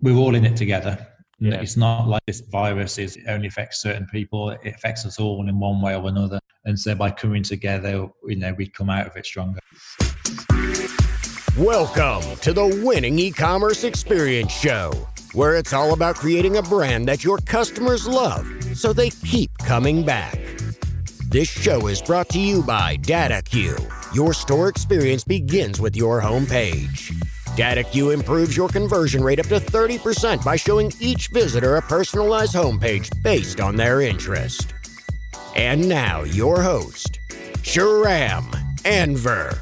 we're all in it together. Yeah. It's not like this virus only affects certain people. It affects us all in one way or another. And so by coming together, we come out of it stronger. Welcome to the Winning E-commerce Experience Show, where it's all about creating a brand that your customers love so they keep coming back. This show is brought to you by DataCue. Your store experience begins with your homepage. DataCue improves your conversion rate up to 30% by showing each visitor a personalized homepage based on their interest. And now, your host, Shahram Anver.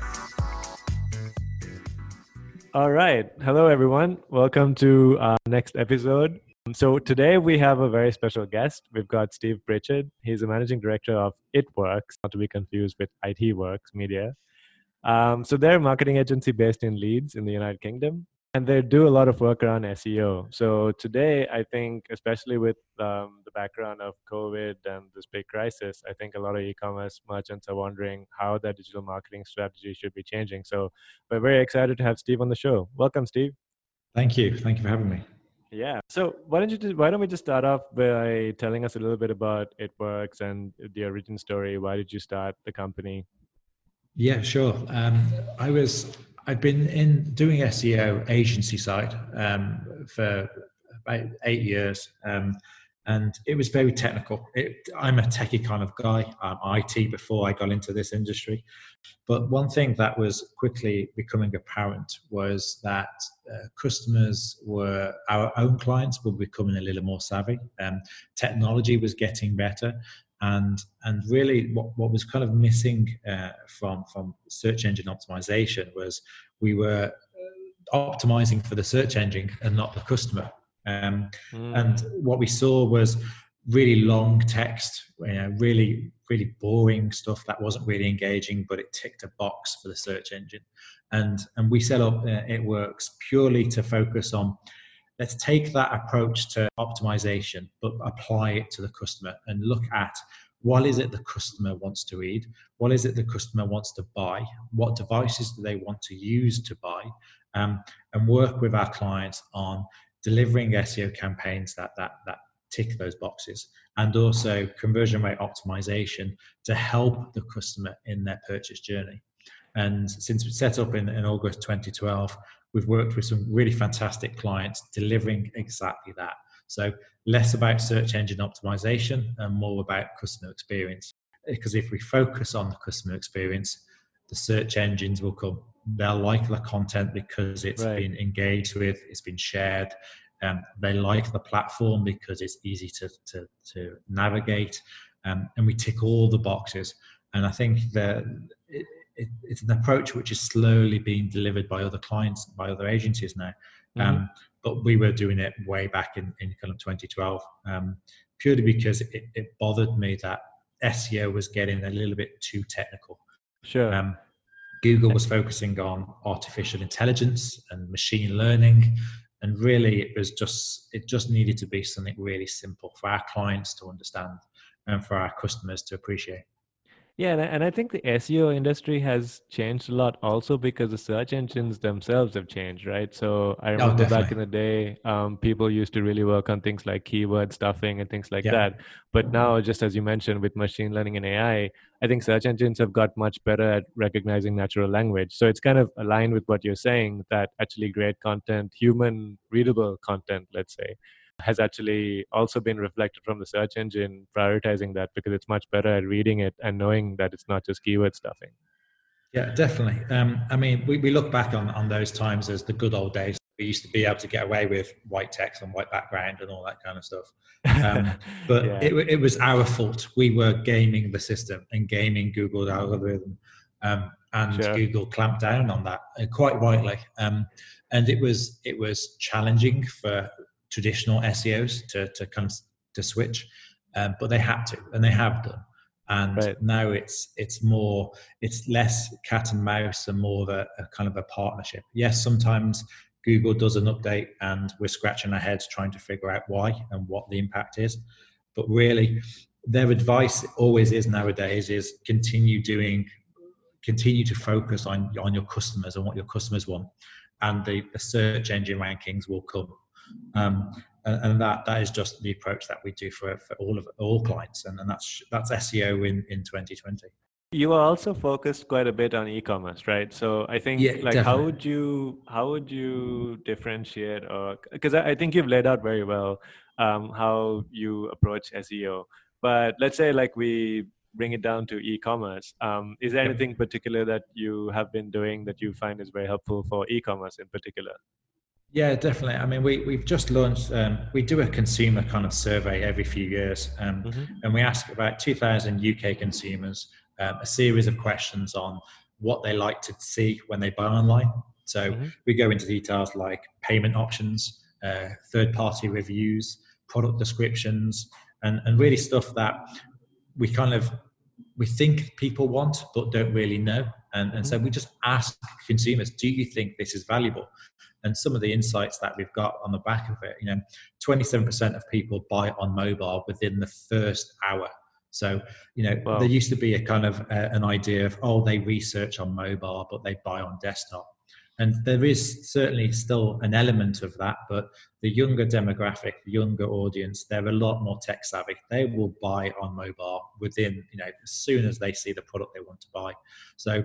All right. Hello, everyone. Welcome to our next episode. So today we have a very special guest. We've got Steve Pritchard. He's the managing director of It Works, not to be confused with IT Works Media. So they're a marketing agency based in Leeds in the United Kingdom, and they do a lot of work around SEO. So today, I think, especially with the background of COVID and this big crisis, I think a lot of e-commerce merchants are wondering how their digital marketing strategy should be changing. So we're very excited to have Steve on the show. Welcome, Steve. Thank you. Thank you for having me. Yeah. So why don't we just start off by telling us a little bit about It Works and the origin story? Why did you start the company? Yeah, sure. I'd been doing SEO agency side for about 8 years, and it was very technical. I'm a techie kind of guy. IT before I got into this industry, but one thing that was quickly becoming apparent was that our own clients were becoming a little more savvy. Technology was getting better. And really what was kind of missing from search engine optimization was we were optimizing for the search engine and not the customer. And what we saw was really long text, really, really boring stuff that wasn't really engaging, but it ticked a box for the search engine. And we set up It Works purely to focus on, let's take that approach to optimization, but apply it to the customer and look at what is it the customer wants to read? What is it the customer wants to buy? What devices do they want to use to buy? And work with our clients on delivering SEO campaigns that tick those boxes, and also conversion rate optimization to help the customer in their purchase journey. And since we set up in August 2012, we've worked with some really fantastic clients delivering exactly that. So less about search engine optimization and more about customer experience. Because if we focus on the customer experience, the search engines will come. They'll like the content because it's been engaged with, it's been shared. They like the platform because it's easy to navigate. And we tick all the boxes. And I think that it's an approach which is slowly being delivered by other clients, by other agencies now. But we were doing it way back in kind of 2012, purely because it bothered me that SEO was getting a little bit too technical. Sure. Google was focusing on artificial intelligence and machine learning, and really it just needed to be something really simple for our clients to understand and for our customers to appreciate. Yeah, and I think the SEO industry has changed a lot also because the search engines themselves have changed, right? So I remember back in the day, people used to really work on things like keyword stuffing and things like that. But now, just as you mentioned, with machine learning and AI, I think search engines have got much better at recognizing natural language. So it's kind of aligned with what you're saying, that actually great content, human readable content, let's say, has actually also been reflected from the search engine prioritizing that because it's much better at reading it and knowing that it's not just keyword stuffing. Yeah, definitely. I mean, we look back on those times as the good old days. We used to be able to get away with white text on white background and all that kind of stuff. But it was our fault. We were gaming the system and gaming Google's algorithm. Google clamped down on that quite rightly. And it was challenging for traditional SEOs to switch, but they had to, and they have done. And now it's less cat and mouse and more of a kind of a partnership. Yes, sometimes Google does an update and we're scratching our heads trying to figure out why and what the impact is. But really, their advice always is nowadays is continue to focus on your customers and what your customers want, and the search engine rankings will come. And that is just the approach that we do for all clients, and that's SEO in 2020. You are also focused quite a bit on e-commerce, right? So I think, Yeah, like, definitely. how would you differentiate, or because I think you've laid out very well how you approach SEO. But let's say, like, we bring it down to e-commerce. Is there anything particular that you have been doing that you find is very helpful for e-commerce in particular? Yeah, definitely. I mean, we've just launched, we do a consumer kind of survey every few years, and we ask about 2,000 UK consumers a series of questions on what they like to see when they buy online. So we go into details like payment options, third-party reviews, product descriptions, and really stuff that we think people want but don't really know. And so we just ask consumers, do you think this is valuable? And some of the insights that we've got on the back of it, 27% of people buy on mobile within the first hour. So, Wow. There used to be a kind of an idea of, they research on mobile, but they buy on desktop. And there is certainly still an element of that, but the younger demographic, the younger audience, they're a lot more tech savvy. They will buy on mobile within, as soon as they see the product they want to buy. So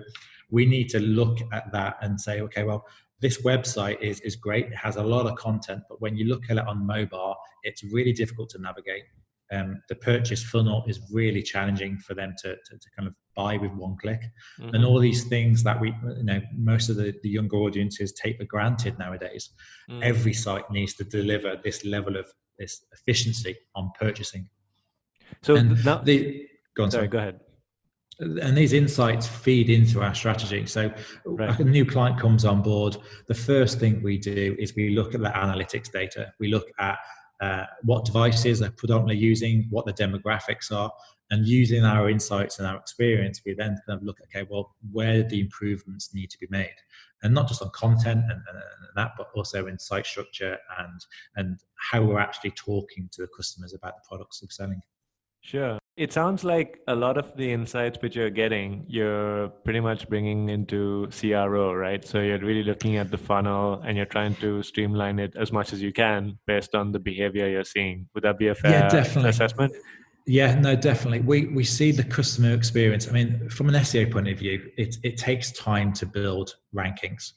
we need to look at that and say, okay, well, this website is great. It has a lot of content, but when you look at it on mobile, it's really difficult to navigate. The purchase funnel is really challenging for them to kind of buy with one click. And all these things that most of the younger audiences take for granted nowadays. Every site needs to deliver this level of this efficiency on purchasing. So go ahead. And these insights feed into our strategy. So right. A new client comes on board, the first thing we do is we look at the analytics data. We look at what devices they're predominantly using, what the demographics are, and using our insights and our experience, we then kind of look at, okay, well, where the improvements need to be made, and not just on content and that, but also in site structure and how we're actually talking to the customers about the products we're selling. Sure. It sounds like a lot of the insights which you're getting, you're pretty much bringing into CRO, right? So you're really looking at the funnel and you're trying to streamline it as much as you can based on the behavior you're seeing. Would that be a fair assessment? Yeah, no, definitely. We see the customer experience. I mean, from an SEO point of view, it takes time to build rankings.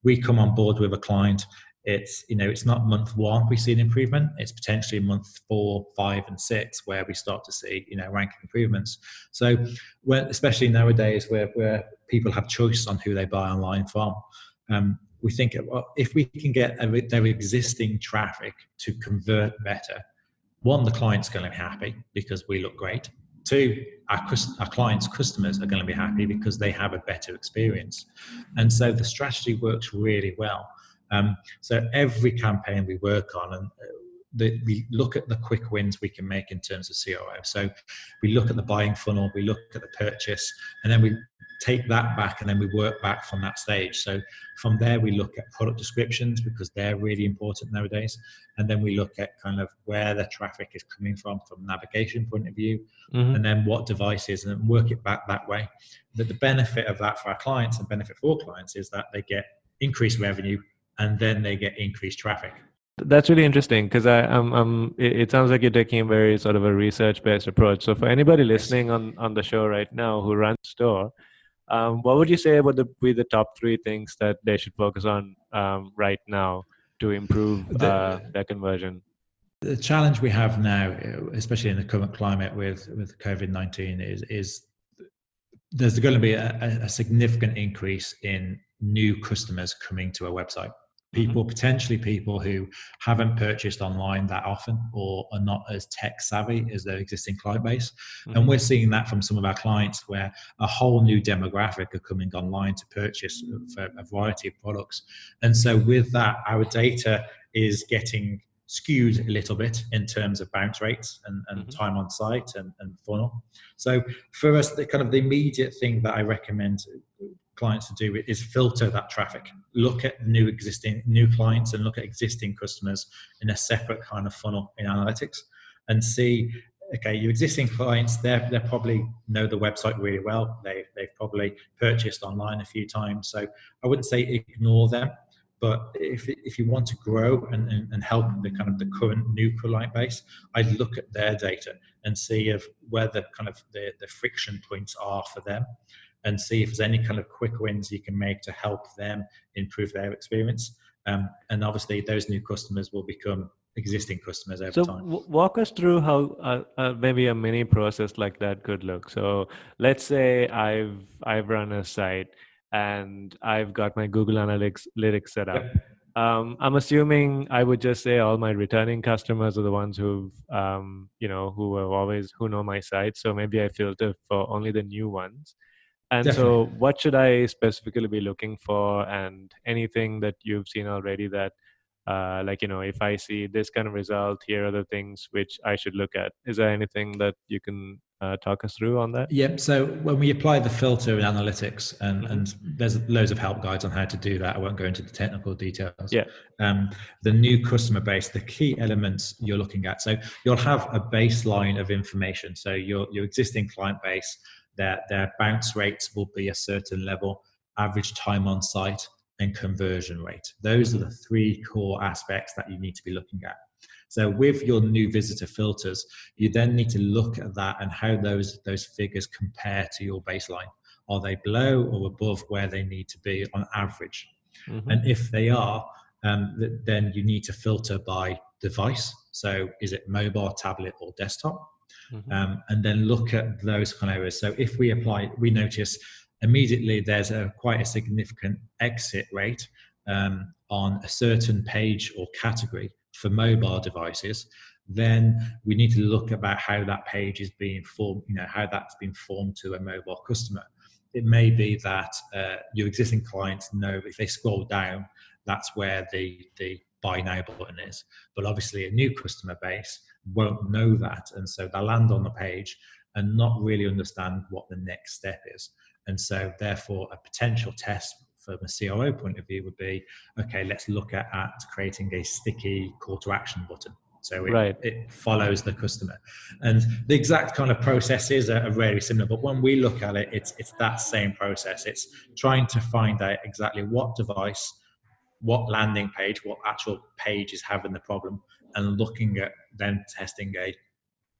We come on board with a client. It's not month one we see an improvement. It's potentially month 4, 5, and 6 where we start to see ranking improvements. So especially nowadays where people have choice on who they buy online from, we think, well, if we can get their existing traffic to convert better, one, the client's going to be happy because we look great. 2, our clients' customers are going to be happy because they have a better experience. And so the strategy works really well. So every campaign we work on, and we look at the quick wins we can make in terms of CRO. So we look at the buying funnel, we look at the purchase, and then we take that back and then we work back from that stage. So from there, we look at product descriptions because they're really important nowadays. And then we look at kind of where the traffic is coming from a navigation point of view, and then what devices, and work it back that way. But the benefit of that for our clients and benefit for all clients is that they get increased revenue and then they get increased traffic. That's really interesting because it sounds like you're taking a very sort of a research-based approach. So for anybody listening on the show right now who runs a store, what would you say would be the top 3 things that they should focus on right now to improve their conversion? The challenge we have now, especially in the current climate with COVID-19, is there's going to be a significant increase in new customers coming to a website. Potentially people who haven't purchased online that often or are not as tech savvy as their existing client base. And we're seeing that from some of our clients where a whole new demographic are coming online to purchase for a variety of products. And so with that, our data is getting skewed a little bit in terms of bounce rates and time on site and funnel. So for us, the kind of the immediate thing that I recommend clients to do is filter that traffic, look at new clients and look at existing customers in a separate kind of funnel in analytics and see, okay, your existing clients, they probably know the website really well. They've probably purchased online a few times. So I wouldn't say ignore them, But if you want to grow and help the kind of the current new client base, I'd look at their data and see if where the kind of the friction points are for them, and see if there's any kind of quick wins you can make to help them improve their experience. And obviously, those new customers will become existing customers over time. So walk us through how maybe a mini process like that could look. So let's say I've run a site and I've got my Google Analytics set up. Yep. I'm assuming I would just say all my returning customers are the ones who know my site. So maybe I filter for only the new ones. And Definitely. so what should I specifically be looking for, and anything that you've seen already that if I see this kind of result, here are the things which I should look at. Is there anything that you can talk us through on that? Yep. So when we apply the filter in analytics, and there's loads of help guides on how to do that. I won't go into the technical details. Yeah. The new customer base, the key elements you're looking at. So you'll have a baseline of information. So your existing client base, their bounce rates will be a certain level, average time on site, and conversion rate. Those are the three core aspects that you need to be looking at. So with your new visitor filters, you then need to look at that and how those figures compare to your baseline. Are they below or above where they need to be on average? And if they are, then you need to filter by device. So is it mobile, tablet, or desktop? And then look at those kind of areas. So if we apply, we notice immediately there's quite a significant exit rate on a certain page or category for mobile devices, then we need to look about how that page is being formed, how that's been formed to a mobile customer. It may be that your existing clients know if they scroll down, that's where the buy now button is. But obviously a new customer base won't know that. And so they'll land on the page and not really understand what the next step is. And so therefore a potential test from a CRO point of view would be, okay, let's look at creating a sticky call to action button. So it follows the customer. And the exact kind of processes are very similar, but when we look at it, it's that same process. It's trying to find out exactly what device, what landing page, what actual page is having the problem, and looking at then testing a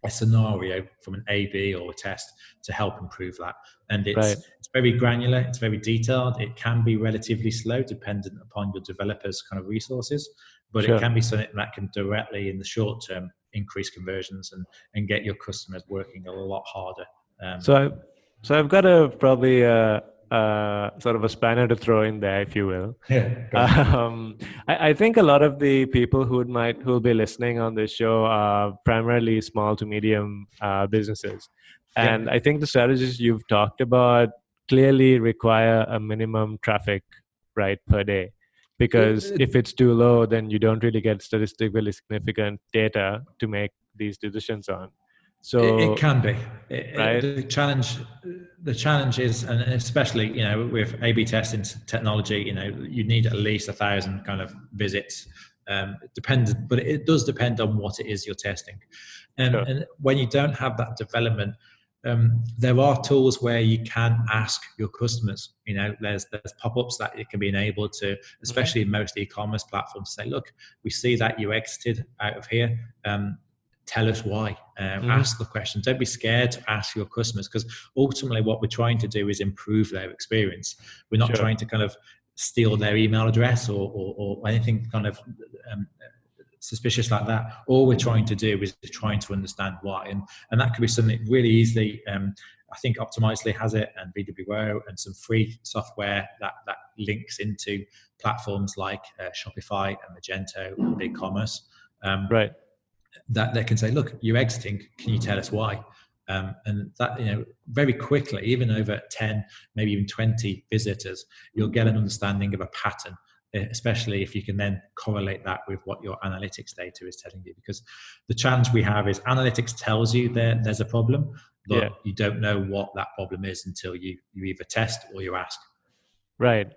scenario from an A/B or a test to help improve that. And it's very granular, it's very detailed. It can be relatively slow dependent upon your developer's kind of resources, but it can be something that can directly in the short term increase conversions and get your customers working a lot harder. So I've got a probably sort of a spanner to throw in there, if you will. I think a lot of the people who'll be listening on this show are primarily small to medium businesses. And I think the strategies you've talked about clearly require a minimum traffic, per day. Because if it's too low, then you don't really get statistically significant data to make these decisions on. So it can be the challenge is, and especially with A/B testing technology, you need at least 1,000 kind of visits. But it does depend on what it is you're testing, and when you don't have that development, there are tools where you can ask your customers. There's pop-ups that it can be enabled to, especially in most e-commerce platforms, say, look, we see that you exited out of here. Tell us why. Ask the question. Don't be scared to ask your customers, because ultimately what we're trying to do is improve their experience. We're not trying to kind of steal their email address or anything kind of suspicious like that. All we're trying to do is trying to understand why. And that could be something really easily. I think Optimizely has it, and BWO, and some free software that links into platforms like Shopify and Magento, BigCommerce. That they can say, look, you're exiting, can you tell us why? And that, very quickly, even over 10, maybe even 20 visitors, you'll get an understanding of a pattern, especially if you can then correlate that with what your analytics data is telling you. Because the challenge we have is analytics tells you there's a problem, but you don't know what that problem is until you either test or you ask. Right.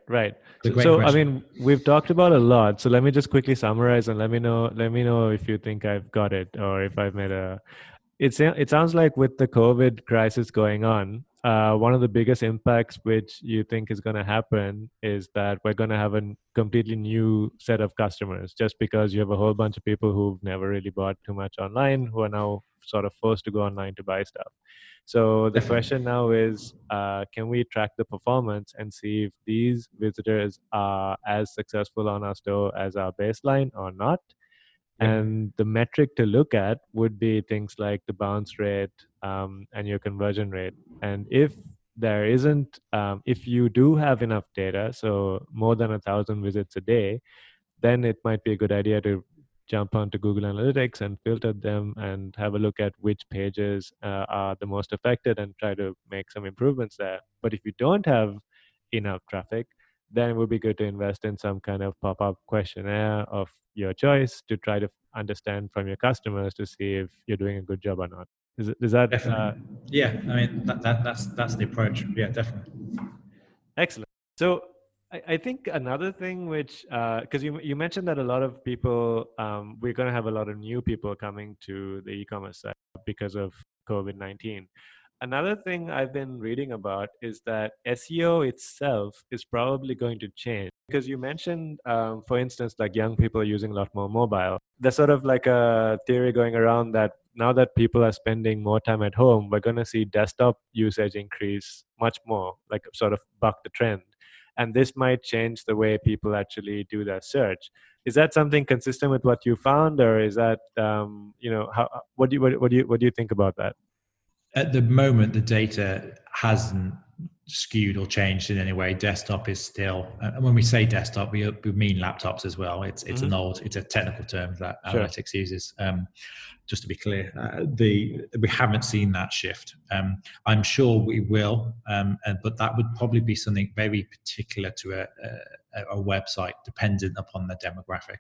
So I mean, we've talked about a lot. So let me just quickly summarize and let me know if you think I've got it or if I've made It sounds like with the COVID crisis going on, one of the biggest impacts which you think is going to happen is that we're going to have a completely new set of customers, just because you have a whole bunch of people who've never really bought too much online, who are now sort of forced to go online to buy stuff. So the question now is, can we track the performance and see if these visitors are as successful on our store as our baseline or not? And the metric to look at would be things like the bounce rate and your conversion rate. And if there isn't, if you do have enough data, so more than 1,000 visits a day, then it might be a good idea to jump onto Google Analytics and filter them and have a look at which pages are the most affected and try to make some improvements there. But if you don't have enough traffic, then it would be good to invest in some kind of pop-up questionnaire of your choice to try to understand from your customers to see if you're doing a good job or not. Is that definitely? Yeah, I mean that's the approach. Yeah, definitely. Excellent. So I think another thing which, because you mentioned that a lot of people, we're going to have a lot of new people coming to the e-commerce site because of COVID-19. Another thing I've been reading about is that SEO itself is probably going to change, because you mentioned, for instance, like young people are using a lot more mobile. There's sort of like a theory going around that now that people are spending more time at home, we're going to see desktop usage increase much more, like sort of buck the trend. And this might change the way people actually do their search. Is that something consistent with what you found, or is that what do you think about that? At the moment, the data hasn't skewed or changed in any way. Desktop is still, and when we say desktop, we mean laptops as well. It's it's a technical term that analytics uses. Just to be clear, we haven't seen that shift. I'm sure we will, but that would probably be something very particular to a website, dependent upon the demographic.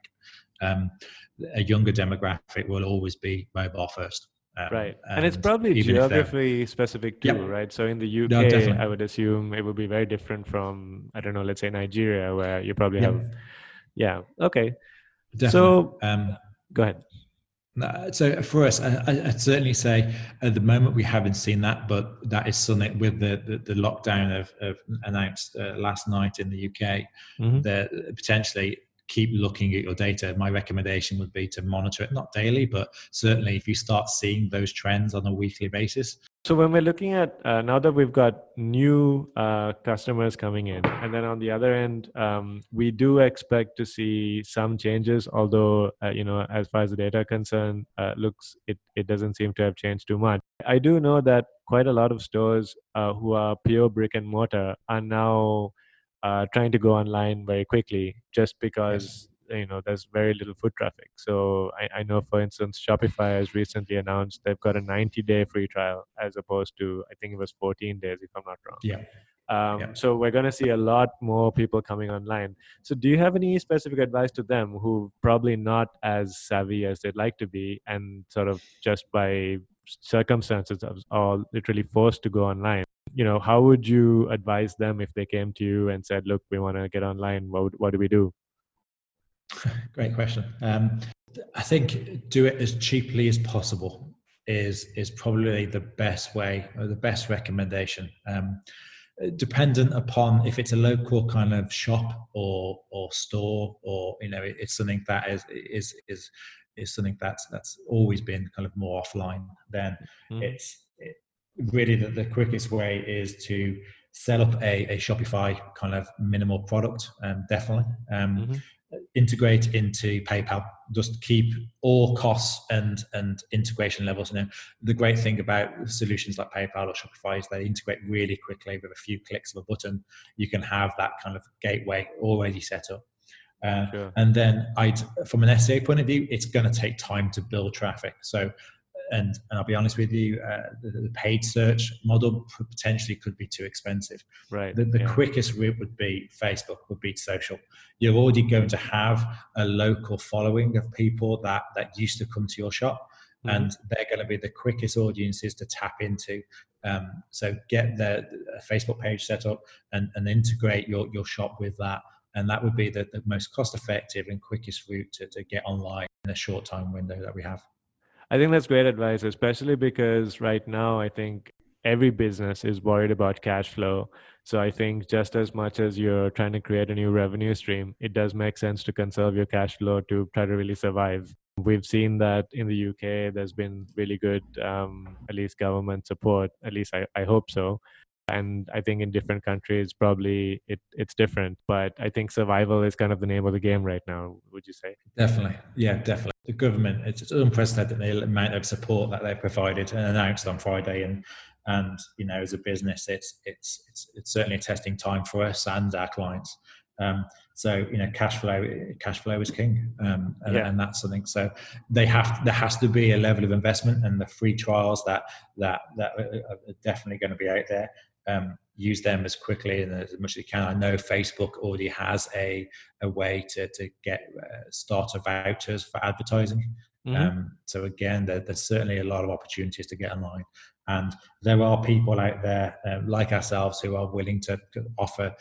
A younger demographic will always be mobile first. Right. And it's probably geography specific too, right? So in the UK, I would assume it would be very different from, I don't know, let's say Nigeria, where you probably have, okay. Definitely. So go ahead. So for us, I'd certainly say at the moment we haven't seen that, but that is something with the lockdown of announced last night in the UK, that potentially keep looking at your data. My recommendation would be to monitor it, not daily, but certainly if you start seeing those trends on a weekly basis. So when we're looking at, now that we've got new customers coming in, and then on the other end, we do expect to see some changes, although, as far as the data concerned, it doesn't seem to have changed too much. I do know that quite a lot of stores who are pure brick and mortar are now trying to go online very quickly, just because there's very little foot traffic. So I know, for instance, Shopify has recently announced they've got a 90-day free trial, as opposed to, I think it was 14 days, if I'm not wrong. So we're going to see a lot more people coming online. So do you have any specific advice to them who probably not as savvy as they'd like to be, and sort of just by circumstances are literally forced to go online? How would you advise them if they came to you and said, look, we want to get online, what do we do? Great question. I think do it as cheaply as possible is probably the best way, or the best recommendation. Dependent upon if it's a local kind of shop or store, or it's something that is something that's always been kind of more offline, then really the quickest way is to set up a Shopify kind of minimal product, definitely. Integrate into PayPal. Just keep all costs and integration levels. The great thing about solutions like PayPal or Shopify is they integrate really quickly. With a few clicks of a button, you can have that kind of gateway already set up. And then from an SEO point of view, it's going to take time to build traffic. So, and I'll be honest with you, the paid search model potentially could be too expensive. Right. The quickest route would be Facebook, would be social. You're already going to have a local following of people that used to come to your shop, and they're going to be the quickest audiences to tap into. So get the Facebook page set up and integrate your shop with that. And that would be the most cost-effective and quickest route to get online in a short time window that we have. I think that's great advice, especially because right now I think every business is worried about cash flow. So I think just as much as you're trying to create a new revenue stream, it does make sense to conserve your cash flow to try to really survive. We've seen that in the UK, there's been really good, at least government support, at least I hope so. And I think in different countries, probably it's different. But I think survival is kind of the name of the game right now, would you say? Definitely. Yeah, definitely. The government, it's unprecedented the amount of support that they provided and announced on Friday. And as a business, it's certainly a testing time for us and our clients. So cash flow is king, and that's something. So there has to be a level of investment, and the free trials that are definitely going to be out there. Use them as quickly and as much as you can. I know Facebook already has a way to get starter vouchers for advertising. So again, there's certainly a lot of opportunities to get online. And there are people out there like ourselves who are willing to offer,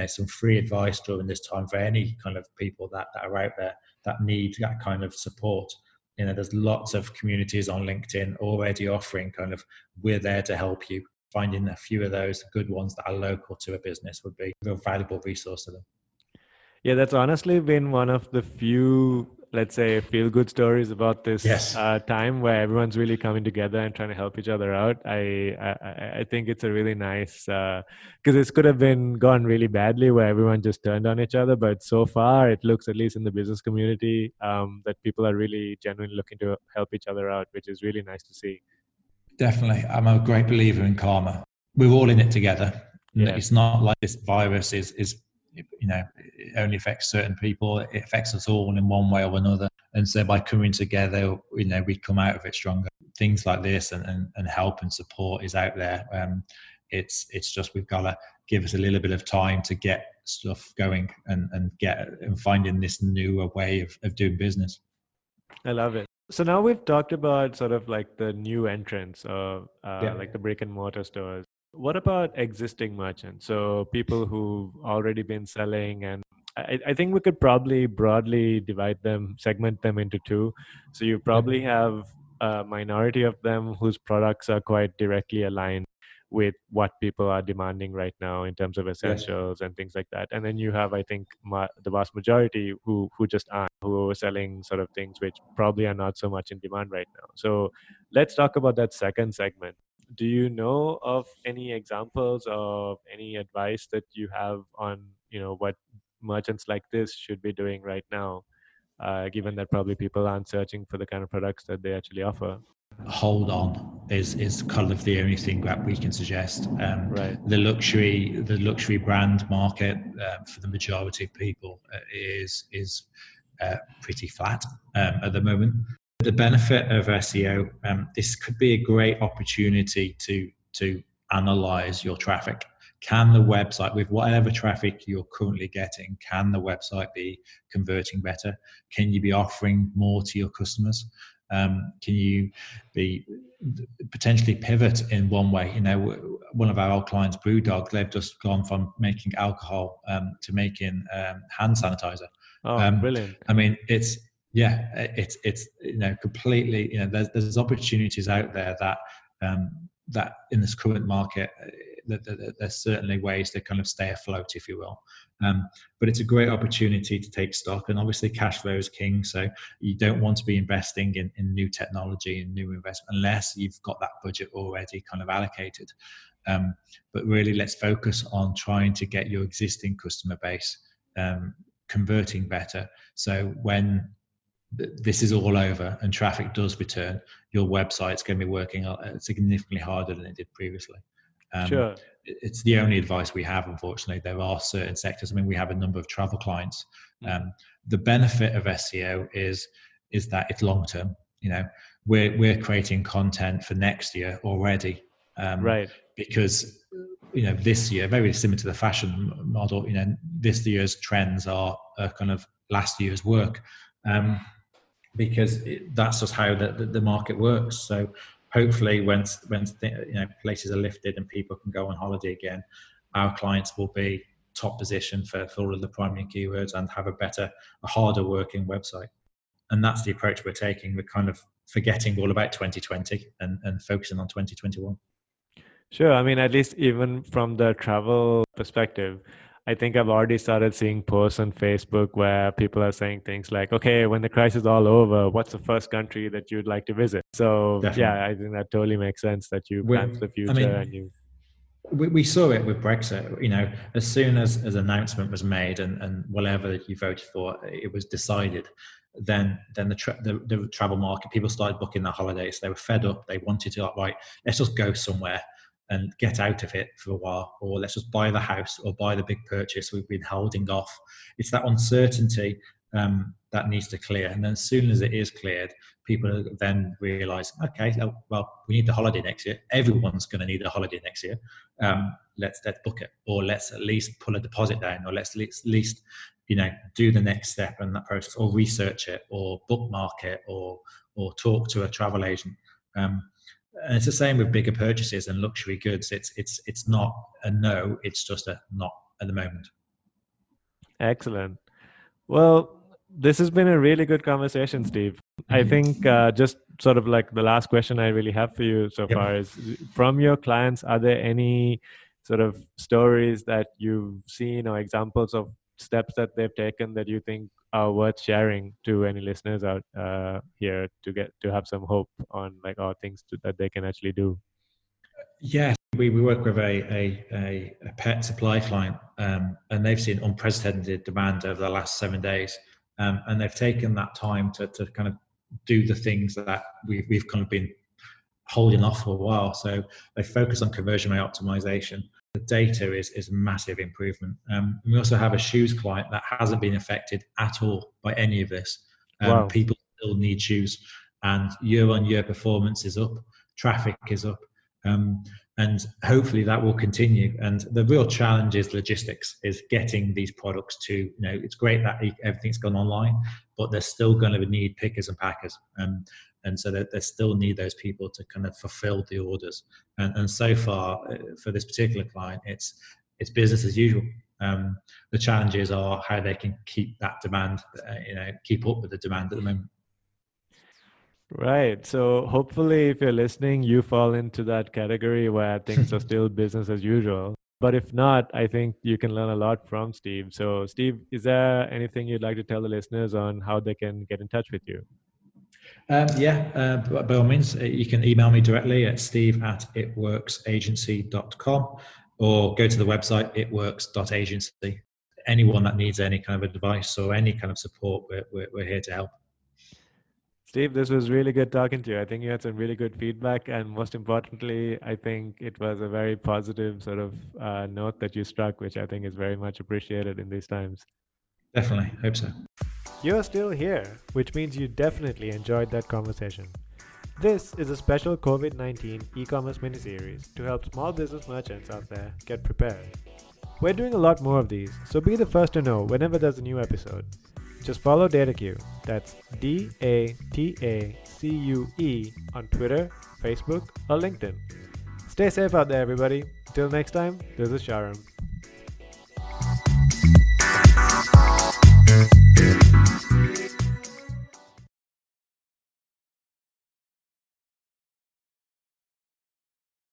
some free advice during this time for any kind of people that are out there that need that kind of support. There's lots of communities on LinkedIn already offering kind of, we're there to help you. Finding a few of those good ones that are local to a business would be a real valuable resource to them. Yeah, that's honestly been one of the few, let's say, feel-good stories about this time where everyone's really coming together and trying to help each other out. I think it's a really nice, because this could have gone really badly where everyone just turned on each other. But so far, it looks, at least in the business community, that people are really genuinely looking to help each other out, which is really nice to see. Definitely. I'm a great believer in karma. We're all in it together. Yeah. It's not like this virus is it only affects certain people. It affects us all in one way or another. And so by coming together, we come out of it stronger. Things like this and help and support is out there. It's just, we've got to give us a little bit of time to get stuff going and finding this newer way of doing business. I love it. So now we've talked about sort of like the new entrants of like the brick and mortar stores. What about existing merchants? So people who've already been selling, and I think we could probably broadly segment them into two. So you probably have a minority of them whose products are quite directly aligned with what people are demanding right now in terms of essentials and things like that. And then you have, I think, the vast majority who just aren't, who are selling sort of things which probably are not so much in demand right now. So let's talk about that second segment. Do you know of any examples of any advice that you have on, what merchants like this should be doing right now, given that probably people aren't searching for the kind of products that they actually offer? Hold on is kind of the only thing that we can suggest. Right. The luxury brand market for the majority of people is pretty flat at the moment. The benefit of SEO, this could be a great opportunity to analyze your traffic. Can the website, with whatever traffic you're currently getting, can the website be converting better? Can you be offering more to your customers? Can you be potentially pivot in one way? One of our old clients, Brewdog, they've just gone from making alcohol to making hand sanitizer. Oh, brilliant! I mean, it's completely. There's opportunities out there that in this current market, there's certainly ways to kind of stay afloat, if you will. But it's a great opportunity to take stock, and obviously cash flow is king. So you don't want to be investing in new technology and new investment unless you've got that budget already kind of allocated. But really, let's focus on trying to get your existing customer base converting better. So when this is all over and traffic does return, your website's going to be working significantly harder than it did previously. Sure. It's the only advice we have, unfortunately. There are certain sectors. I mean, we have a number of travel clients. The benefit of SEO is that it's long term. We're creating content for next year already. Right. Because this year, very similar to the fashion model, this year's trends are kind of last year's work. Because that's just how the market works. So hopefully when places are lifted and people can go on holiday again, our clients will be top position for all of the primary keywords and have a harder working website. And that's the approach we're taking. We're kind of forgetting all about 2020 and focusing on 2021. Sure. I mean, at least even from the travel perspective, I think I've already started seeing posts on Facebook where people are saying things like, okay, when the crisis is all over, what's the first country that you'd like to visit? So Definitely. yeah, I think that totally makes sense that you plan for the future and you... We saw it with Brexit. As soon as announcement was made and whatever you voted for, it was decided, then the travel market, people started booking their holidays. They were fed up. They wanted to, right, let's just go somewhere and get out of it for a while, or let's just buy the house or buy the big purchase we've been holding off. It's that uncertainty that needs to clear. And then as soon as it is cleared, people then realize, okay, well, we need the holiday next year. Everyone's going to need a holiday next year. Let's book it, or let's at least pull a deposit down, or let's at least do the next step in that process, or research it, or bookmark it, or talk to a travel agent. And it's the same with bigger purchases and luxury goods. It's not a no, it's just a not at the moment. Excellent. Well, this has been a really good conversation, Steve. I think just sort of like the last question I really have for you so far is, from your clients, are there any sort of stories that you've seen or examples of steps that they've taken that you think are worth sharing to any listeners out here to have some hope on things that they can actually do? Yes, we work with a pet supply client, and they've seen unprecedented demand over the last 7 days, and they've taken that time to kind of do the things that we've kind of been holding off for a while. So they focus on conversion rate optimization. The data is massive improvement. We also have a shoes client that hasn't been affected at all by any of this. Wow. People still need shoes, and year-on-year performance is up, traffic is up. And hopefully that will continue. And the real challenge is logistics, is getting these products to, it's great that everything's gone online, but there's still going to need pickers and packers. And so they still need those people to kind of fulfill the orders. And so far, for this particular client, it's business as usual. The challenges are how they can keep that demand, keep up with the demand at the moment. Right. So hopefully, if you're listening, you fall into that category where things are still business as usual. But if not, I think you can learn a lot from Steve. So Steve, is there anything you'd like to tell the listeners on how they can get in touch with you? By all means, you can email me directly at steve@itworksagency.com, or go to the website itworks.agency. Anyone that needs any kind of advice or any kind of support, we're here to help. Steve, this was really good talking to you. I think you had some really good feedback, and most importantly, I think it was a very positive sort of note that you struck, which I think is very much appreciated in these times. Definitely, hope so. You're still here, which means you definitely enjoyed that conversation. This is a special COVID-19 e-commerce miniseries to help small business merchants out there get prepared. We're doing a lot more of these, so be the first to know whenever there's a new episode. Just follow DataCue, that's DATACUE, on Twitter, Facebook, or LinkedIn. Stay safe out there, everybody. Till next time, this is Sharam.